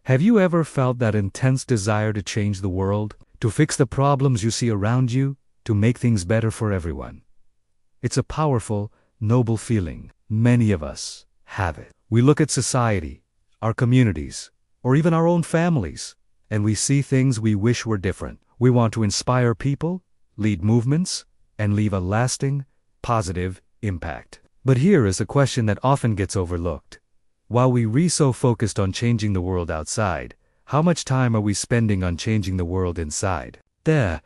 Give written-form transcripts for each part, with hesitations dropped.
Have you ever felt that intense desire to change the world, to fix the problems you see around you, to make things better for everyone? It's a powerful, noble feeling. Many of us have it. We look at society, our communities, or even our own families, and we see things we wish were different. We want to inspire people, lead movements, and leave a lasting, positive impact. But here is a question that often gets overlooked. While we're so focused on changing the world outside, how much time are we spending on changing the world inside? There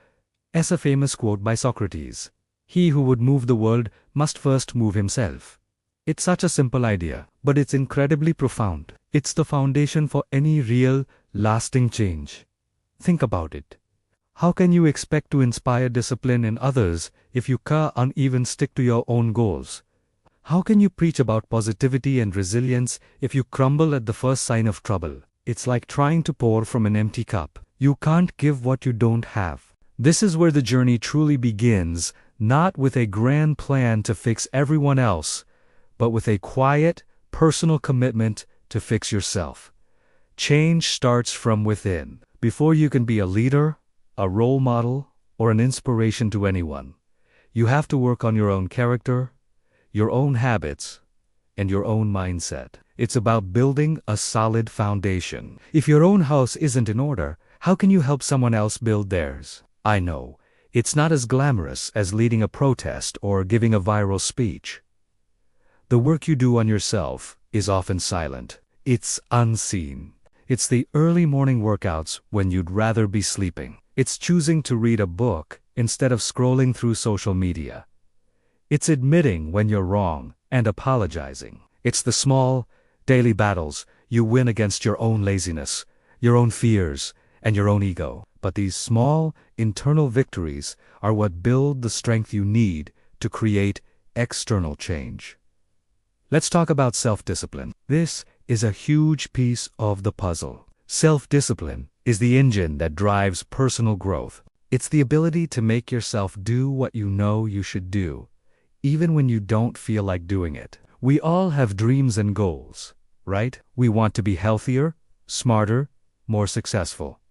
is a famous quote by Socrates: "He who would move the world must first move himself." It's such a simple idea, but it's incredibly profound. It's the foundation for any real, lasting change. Think about it. How can you expect to inspire discipline in others if you can't even stick to your own goals? How can you preach about positivity and resilience if you crumble at the first sign of trouble? It's like trying to pour from an empty cup. You can't give what you don't have. This is where the journey truly begins, not with a grand plan to fix everyone else, but with a quiet, personal commitment to fix yourself. Change starts from within. Before you can be a leader, a role model, or an inspiration to anyone, you have to work on your own character, your own habits, and your own mindset. It's about building a solid foundation. If your own house isn't in order, how can you help someone else build theirs? I know, it's not as glamorous as leading a protest or giving a viral speech. The work you do on yourself is often silent. It's unseen. It's the early morning workouts when you'd rather be sleeping. It's choosing to read a book instead of scrolling through social media. It's admitting when you're wrong and apologizing. It's the small, daily battles you win against your own laziness, your own fears, and your own ego. But these small, internal victories are what build the strength you need to create external change. Let's talk about self-discipline. This is a huge piece of the puzzle. Self-discipline is the engine that drives personal growth. It's the ability to make yourself do what you know you should do, even when you don't feel like doing it. We all have dreams and goals, right? We want to be healthier, smarter, more successful.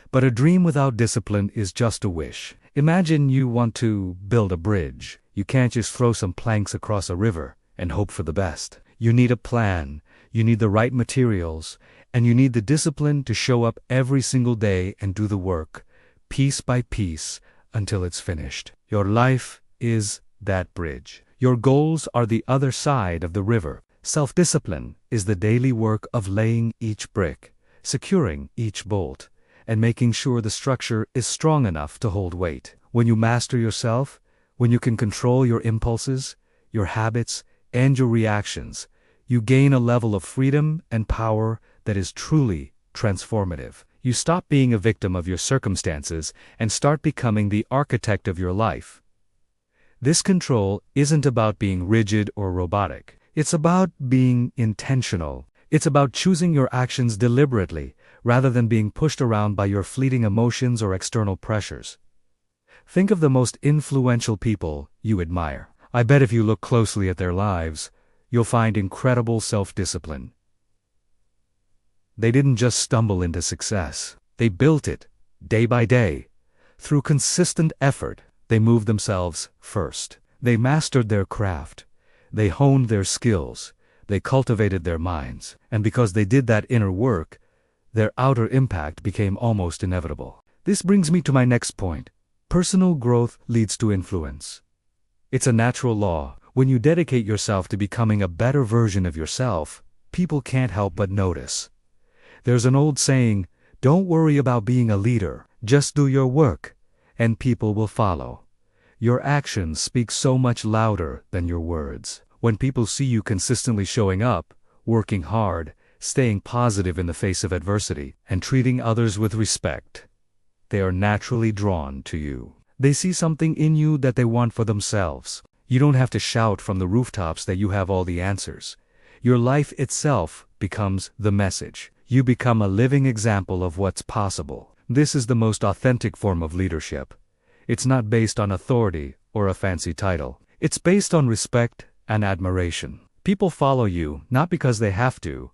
But a dream without discipline is just a wish. Imagine you want to build a bridge. You can't just throw some planks across a river and hope for the best. You need a plan, you need the right materials, and you need the discipline to show up every single day and do the work, piece by piece, until it's finished. Your life is that bridge. Your goals are the other side of the river. Self-discipline is the daily work of laying each brick, securing each bolt, and making sure the structure is strong enough to hold weight. When you master yourself, when you can control your impulses, your habits, and your reactions, you gain a level of freedom and power that is truly transformative. You stop being a victim of your circumstances and start becoming the architect of your life. This control isn't about being rigid or robotic. It's about being intentional. It's about choosing your actions deliberately, rather than being pushed around by your fleeting emotions or external pressures. Think of the most influential people you admire. I bet if you look closely at their lives, you'll find incredible self-discipline. They didn't just stumble into success. They built it, day by day. Through consistent effort, they moved themselves first. They mastered their craft. They honed their skills. They cultivated their minds. And because they did that inner work, their outer impact became almost inevitable. This brings me to my next point. Personal growth leads to influence. It's a natural law. When you dedicate yourself to becoming a better version of yourself, people can't help but notice. There's an old saying, don't worry about being a leader, just do your work, and people will follow. Your actions speak so much louder than your words. When people see you consistently showing up, working hard, staying positive in the face of adversity, and treating others with respect, they are naturally drawn to you. They see something in you that they want for themselves. You don't have to shout from the rooftops that you have all the answers. Your life itself becomes the message. You become a living example of what's possible. This is the most authentic form of leadership. It's not based on authority or a fancy title. It's based on respect and admiration. People follow you not because they have to,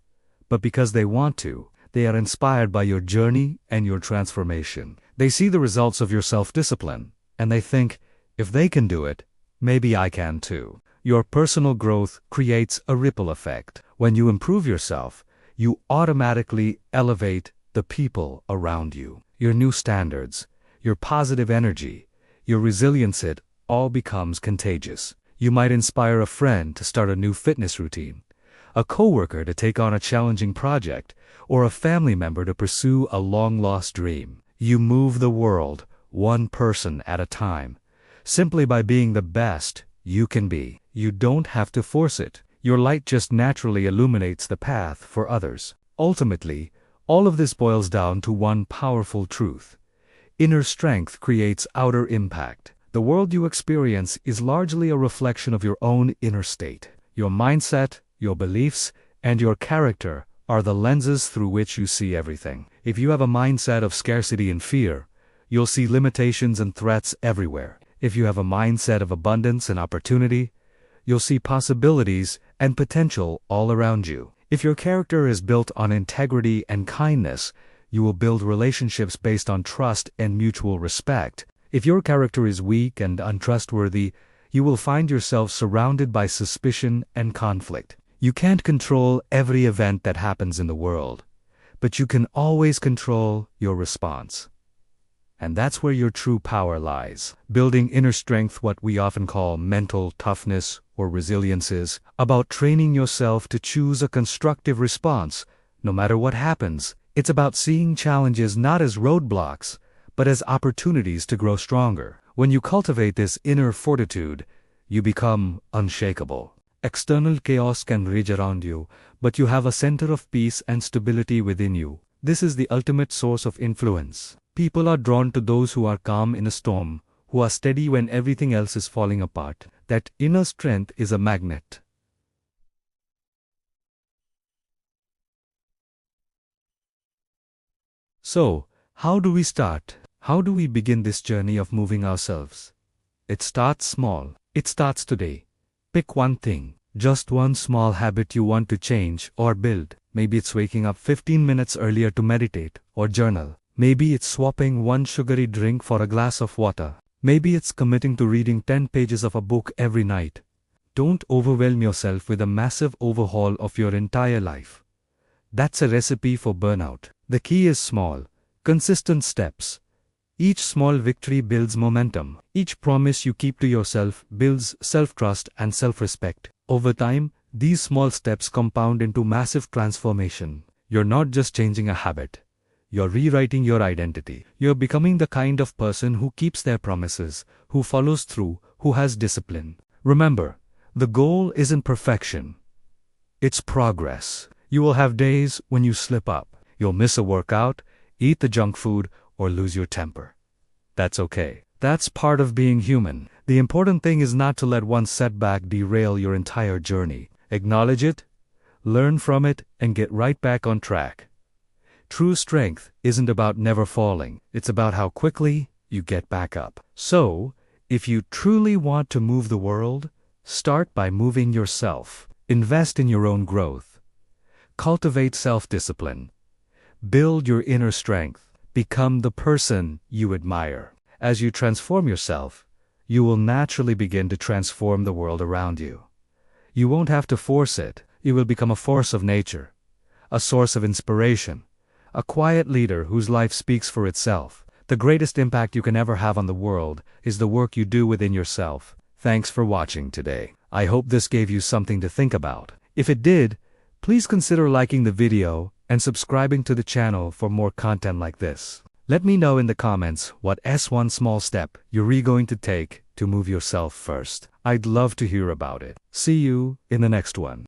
but because they want to. They are inspired by your journey and your transformation. They see the results of your self-discipline, and they think, if they can do it, maybe I can too. Your personal growth creates a ripple effect. When you improve yourself, you automatically elevate the people around you. Your new standards, your positive energy, your resilience, it all becomes contagious. You might inspire a friend to start a new fitness routine, a coworker to take on a challenging project, or a family member to pursue a long-lost dream. You move the world, one person at a time, simply by being the best you can be. You don't have to force it. Your light just naturally illuminates the path for others. Ultimately, all of this boils down to one powerful truth. Inner strength creates outer impact. The world you experience is largely a reflection of your own inner state. Your mindset, your beliefs, and your character are the lenses through which you see everything. If you have a mindset of scarcity and fear, you'll see limitations and threats everywhere. If you have a mindset of abundance and opportunity, you'll see possibilities and potential all around you. If your character is built on integrity and kindness, you will build relationships based on trust and mutual respect. If your character is weak and untrustworthy, you will find yourself surrounded by suspicion and conflict. You can't control every event that happens in the world, but you can always control your response. And that's where your true power lies. Building inner strength, what we often call mental toughness or resilience, is about training yourself to choose a constructive response, no matter what happens. It's about seeing challenges not as roadblocks, but as opportunities to grow stronger. When you cultivate this inner fortitude, you become unshakable. External chaos can rage around you, but you have a center of peace and stability within you. This is the ultimate source of influence. People are drawn to those who are calm in a storm, who are steady when everything else is falling apart. That inner strength is a magnet. So, how do we start? How do we begin this journey of moving ourselves? It starts small. It starts today. Pick one thing, just one small habit you want to change or build. Maybe it's waking up 15 minutes earlier to meditate or journal. Maybe it's swapping one sugary drink for a glass of water. Maybe it's committing to reading 10 pages of a book every night. Don't overwhelm yourself with a massive overhaul of your entire life. That's a recipe for burnout. The key is small, consistent steps. Each small victory builds momentum. Each promise you keep to yourself builds self-trust and self-respect. Over time, these small steps compound into massive transformation. You're not just changing a habit. You're rewriting your identity. You're becoming the kind of person who keeps their promises, who follows through, who has discipline. Remember, the goal isn't perfection. It's progress. You will have days when you slip up. You'll miss a workout, eat the junk food, or lose your temper. That's okay. That's part of being human. The important thing is not to let one setback derail your entire journey. Acknowledge it, learn from it, and get right back on track. True strength isn't about never falling. It's about how quickly you get back up. So, if you truly want to move the world, start by moving yourself. Invest in your own growth. Cultivate self-discipline. Build your inner strength. Become the person you admire. As you transform yourself, you will naturally begin to transform the world around you. You won't have to force it. You will become a force of nature, a source of inspiration, a quiet leader whose life speaks for itself. The greatest impact you can ever have on the world is the work you do within yourself. Thanks for watching today. I hope this gave you something to think about. If it did, please consider liking the video and subscribing to the channel for more content like this. Let me know in the comments what one small step you're going to take to move yourself first. I'd love to hear about it. See you in the next one.